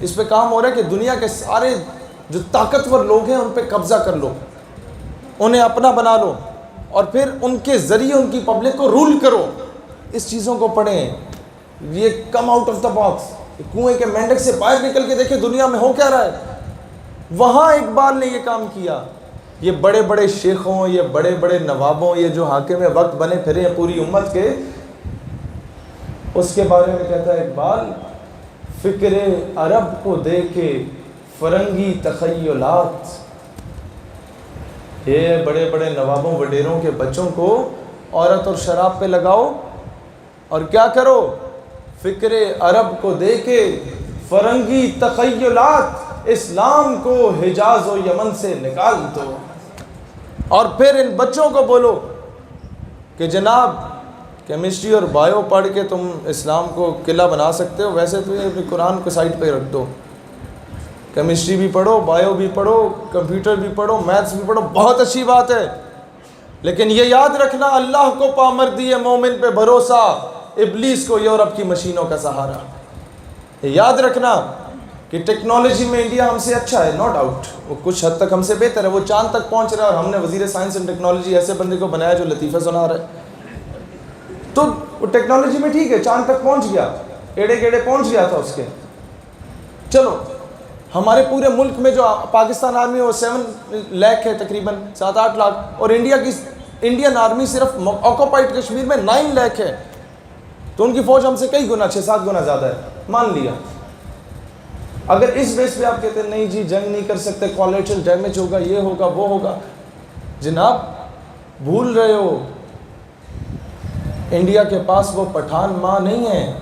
اس پہ کام ہو رہا ہے کہ دنیا کے سارے جو طاقتور لوگ ہیں ان پہ قبضہ کر لو، انہیں اپنا بنا لو، اور پھر ان کے ذریعے ان کی پبلک کو رول کرو۔ اس چیزوں کو پڑھیں، یہ come out of the box, کنویں کے مینڈک سے باہر نکل کے دیکھیں دنیا میں ہو کیا رہا ہے۔ وہاں اقبال نے یہ کام کیا۔ یہ بڑے بڑے شیخوں، یہ بڑے بڑے نوابوں، یہ جو حاکم وقت بنے پھرے ہیں پوری امت کے، اس کے بارے میں کہتا ہے اقبال، فکر عرب کو دے کے فرنگی تخیلات، یہ بڑے بڑے نوابوں وڈیروں کے بچوں کو عورت اور شراب پہ لگاؤ اور کیا کرو، فکر عرب کو دے کے فرنگی تخیلات، اسلام کو حجاز و یمن سے نکال دو، اور پھر ان بچوں کو بولو کہ جناب کیمسٹری اور بایو پڑھ کے تم اسلام کو قلعہ بنا سکتے ہو، ویسے تو یہ قرآن کو سائڈ پہ رکھ دو، کیمسٹری بھی پڑھو، بایو بھی پڑھو، کمپیوٹر بھی پڑھو، میتھس بھی پڑھو، بہت اچھی بات ہے، لیکن یہ یاد رکھنا اللہ کو پامردی ہے مومن پہ بھروسہ، ابلیس کو یورپ کی مشینوں کا سہارا۔ یہ یاد رکھنا کہ ٹیکنالوجی میں انڈیا ہم سے اچھا ہے، نو ڈاؤٹ، وہ کچھ حد تک ہم سے بہتر ہے، وہ چاند تک پہنچ رہا ہے، اور ہم نے وزیر سائنس اینڈ ٹیکنالوجی ایسے بندے کو بنایا جو لطیفہ سنا رہا ہے، تو وہ ٹیکنالوجی میں ٹھیک ہے، چاند تک پہنچ گیا، ایڑے گیڑے پہنچ گیا تھا اس کے۔ چلو ہمارے پورے ملک میں جو پاکستان آرمی وہ 7 لاکھ ہے، تقریباً 7-8 لاکھ، اور انڈین آرمی صرف آکوپائڈ کشمیر میں 9 لاکھ ہے، تو ان کی فوج ہم سے کئی گنا 6-7 گنا زیادہ ہے، مان لیا۔ اگر اس بیس پہ آپ کہتے ہیں نہیں جی جنگ نہیں کر سکتے، کولیٹرل ڈیمیج ہوگا، یہ ہوگا وہ ہوگا، جناب بھول رہے ہو انڈیا کے پاس وہ پٹھان ماں نہیں ہے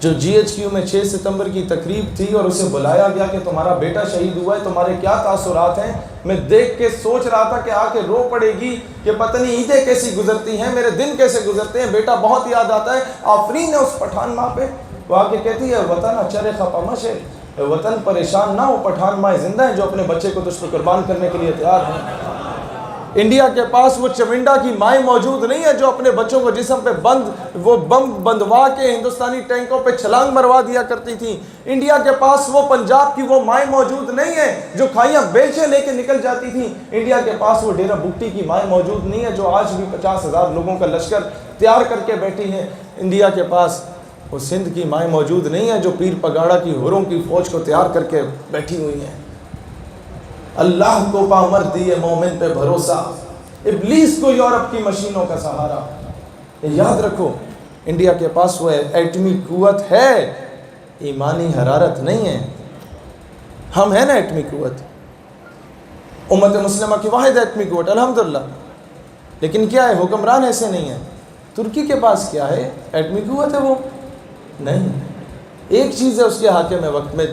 جو GHQ میں 6 ستمبر کی تقریب تھی اور اسے بلایا گیا کہ تمہارا بیٹا شہید ہوا ہے، تمہارے کیا تاثرات ہیں۔ میں دیکھ کے سوچ رہا تھا کہ آ کے رو پڑے گی کہ پتہ نہیں عیدیں کیسی گزرتی ہیں، میرے دن کیسے گزرتے ہیں، بیٹا بہت یاد آتا ہے۔ آفرین ہے اس پٹھان ماں پہ، وہ آ کے کہتی ہے وطن اچر خپمش ہے، وطن پریشان نہ ہو، پٹھان ماں زندہ ہیں جو اپنے بچے کو تجھ پر قربان کرنے کے لیے تیار ہیں۔ انڈیا کے پاس وہ چونڈا کی مائیں موجود نہیں ہے جو اپنے بچوں کو جسم پہ وہ بم بندوا کے ہندوستانی ٹینکوں پہ چھلانگ مروا دیا کرتی تھیں۔ انڈیا کے پاس وہ پنجاب کی وہ مائیں موجود نہیں ہے جو کھائیاں بیلچے لے کے نکل جاتی تھیں۔ انڈیا کے پاس وہ ڈیرہ بگٹی کی مائیں موجود نہیں ہے جو آج بھی 50,000 لوگوں کا لشکر تیار کر کے بیٹھی ہیں۔ انڈیا کے پاس وہ سندھ کی مائیں موجود نہیں ہیں جو پیر پگاڑا کی ہوروں کی فوج کو تیار کر کے بیٹھی ہوئی ہیں۔ اللہ کو پامردی ہے مومن پہ بھروسہ، ابلیس کو یورپ کی مشینوں کا سہارا۔ یاد رکھو انڈیا کے پاس وہ ایٹمی قوت ہے، ایمانی حرارت نہیں ہے۔ ہم ہیں نا ایٹمی قوت، امت مسلمہ کی واحد ایٹمی قوت الحمدللہ، لیکن کیا ہے حکمران ایسے نہیں ہیں۔ ترکی کے پاس کیا ہے؟ ایٹمی قوت ہے وہ نہیں، ایک چیز ہے اس کے حاکم وقت میں،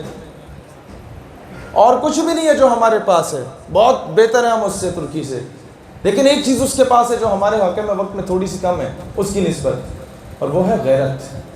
اور کچھ بھی نہیں ہے جو ہمارے پاس ہے، بہت بہتر ہے ہم اس سے، ترکی سے، لیکن ایک چیز اس کے پاس ہے جو ہمارے حاکم وقت میں تھوڑی سی کم ہے اس کی نسبت، اور وہ ہے غیرت۔